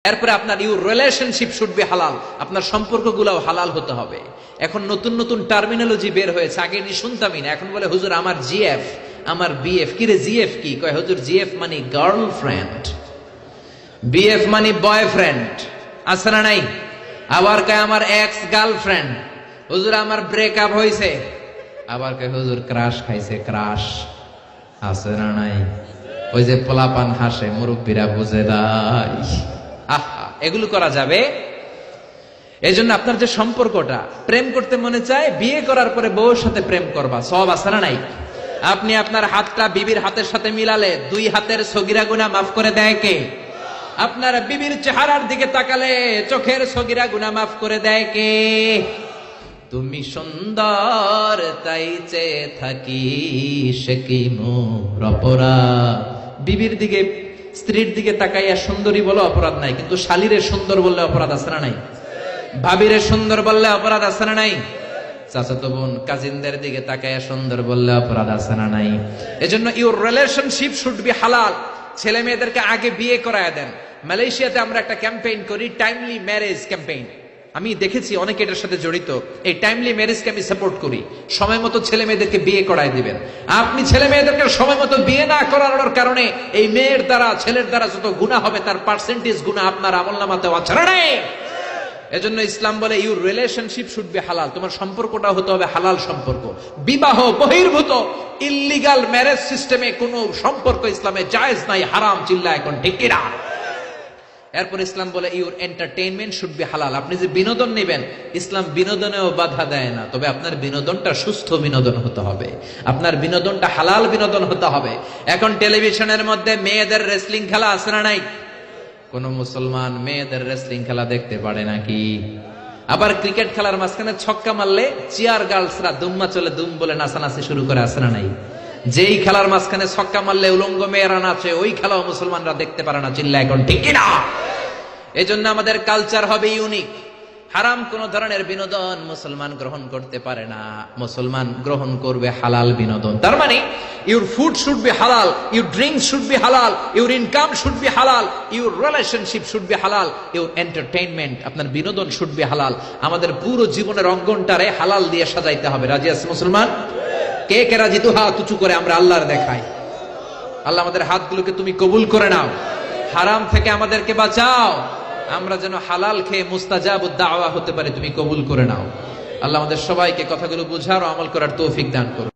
এরপরে আপনার your relationship should be হালাল, আপনার সম্পর্কগুলোও হালাল হতে হবে। এখন নতুন নতুন টার্মিনোলজি বের হয়েছে, আগে নি শুনতামই না, এখন বলে হুজুর আমার জিএফ, আমার বিএফ। কি রে জিএফ কি? কয় হুজুর জিএফ মানে গার্লফ্রেন্ড, বিএফ মানে বয়ফ্রেন্ড, আছে না নাই? আবার কয় আমার এক্স গার্লফ্রেন্ড। হুজুর আমার ব্রেকআপ হয়েছে। আবার কয় হুজুর ক্রাশ খাইছে, ক্রাশ, আছে না নাই? ওই যে পোলাপান হাসে, মুরব্বীরা বুঝে নাই। আহা, এগুলো করা যাবে? এই জন্য আপনার যে সম্পর্কটা, প্রেম করতে মনে চায়, বিয়ে করার পরে বউর সাথে প্রেম করবা, সব আছে না নাই? আপনি আপনার হাতটা বিবির হাতের সাথে মিলালে 2 হাতের সগীরা গুনাহ মাফ করে দেয় কে? আপনার বিবির চেহারার দিকে তাকালে চোখের সগীরা গুনাহ মাফ করে দেয় কে? তুমি সুন্দর তাই চেয়ে থাকি, সে কি মোর অপরাধ? বিবির দিকে, স্ত্রীর দিকে তাকাইয়া সুন্দরী বলে অপরাধ নাই, কিন্তু শালীরে সুন্দর বললে অপরাধ আছে না নাই? ভাবিরে সুন্দর বললে অপরাধ আছে না নাই? চাচাতো বোন, কাজিনদের দিকে তাকাইয়া সুন্দর বললে অপরাধ আছে না নাই? এজন্য ইউর রিলেশনশিপ শুড বি হালাল। ছেলে মেয়েদেরকে আগে বিয়ে করায় দেন। মালয়েশিয়াতে আমরা একটা ক্যাম্পেইন করি, টাইমলি ম্যারেজ ক্যাম্পেইন। আমি দেখেছি অনেকে এটার সাথে জড়িত। এই টাইমলি ম্যারেজকে আমি সাপোর্ট করি। সময় মতো ছেলে মেয়েদেরকে বিয়ে করায় দিবেন। আপনি ছেলে মেয়েদেরকে সময় মতো বিয়ে না করানোর কারণে এই মেয়ের দ্বারা, ছেলের দ্বারা যত গুনাহ হবে তার পার্সেন্টেজ গুনাহ আপনার আমলনামাতে আছে না নাই? এজন্য ইসলাম বলে ইউর রিলেশনশিপ শুড বি হালাল। তোমার সম্পর্কটা হতে হবে হালাল সম্পর্ক। বিবাহ বহির্ভূত ইল্লিগাল ম্যারেজ সিস্টেমে কোনো সম্পর্ক ইসলামে জায়েজ নাই, হারাম। চিল্লা এখন ঠিক কিনা? এরপর ইসলাম বলে ইউর এন্টারটেইনমেন্ট শুড বি হালাল। আপনি যে বিনোদন নেবেন, ইসলাম বিনোদনেও বাধা দেয় না, তবে আপনার বিনোদনটা সুস্থ বিনোদন হতে হবে, আপনার বিনোদনটা হালাল বিনোদন হতে হবে। এখন টেলিভিশনের মধ্যে মেয়েদের রেসলিং খেলা আছে না নাই? কোন মুসলমান মেয়েদের রেসলিং খেলা দেখতে পারে নাকি? আবার ক্রিকেট খেলার মাঝখানে ছক্কা মারলে চিয়ার গার্লসরা দুম্মা চলে দুম বলে নাচানাচি শুরু করে, আছে না নাই? যেই খেলার মাঝখানে ছক্কা মারলে উলঙ্গ মেয়েরা নাচে, ওই খেলাও মুসলমানরা দেখতে পারে না। চিল্লা এখন ঠিক কিনা? এই জন্য আমাদের কালচার হবে ইউনিক। হারাম কোন ধরনের বিনোদন মুসলমান গ্রহণ করতে পারে না। মুসলমান গ্রহণ করবে হালাল বিনোদন। তার মানে ইউর ফুড শুড বি হালাল, ইউর ড্রিঙ্ক শুড বি হালাল, ইউর ইনকাম শুড বি হালাল, ইউর রিলেশনশিপ শুড বি হালাল, ইউর এন্টারটেইনমেন্ট, আপনার বিনোদন শুড বি হালাল। আমাদের পুরো জীবনের অঙ্গনটারে হালাল দিয়ে সাজাইতে হবে। রাজি আছে মুসলমান? কে কে রাজি? তো হাত উঁচু করে আমরা আল্লাহর দেখাই। আল্লাহ আমাদের হাতগুলোকে তুমি কবুল করে নাও, হারাম থেকে আমাদেরকে বাঁচাও, আমরা যেন হালাল খেয়ে মুস্তাজাবুদ দাওয়া হতে পারি, তুমি কবুল করে নাও। আল্লাহ আমাদের সবাইকে কথাগুলো বুঝার ও আমল করার তৌফিক দান করুন।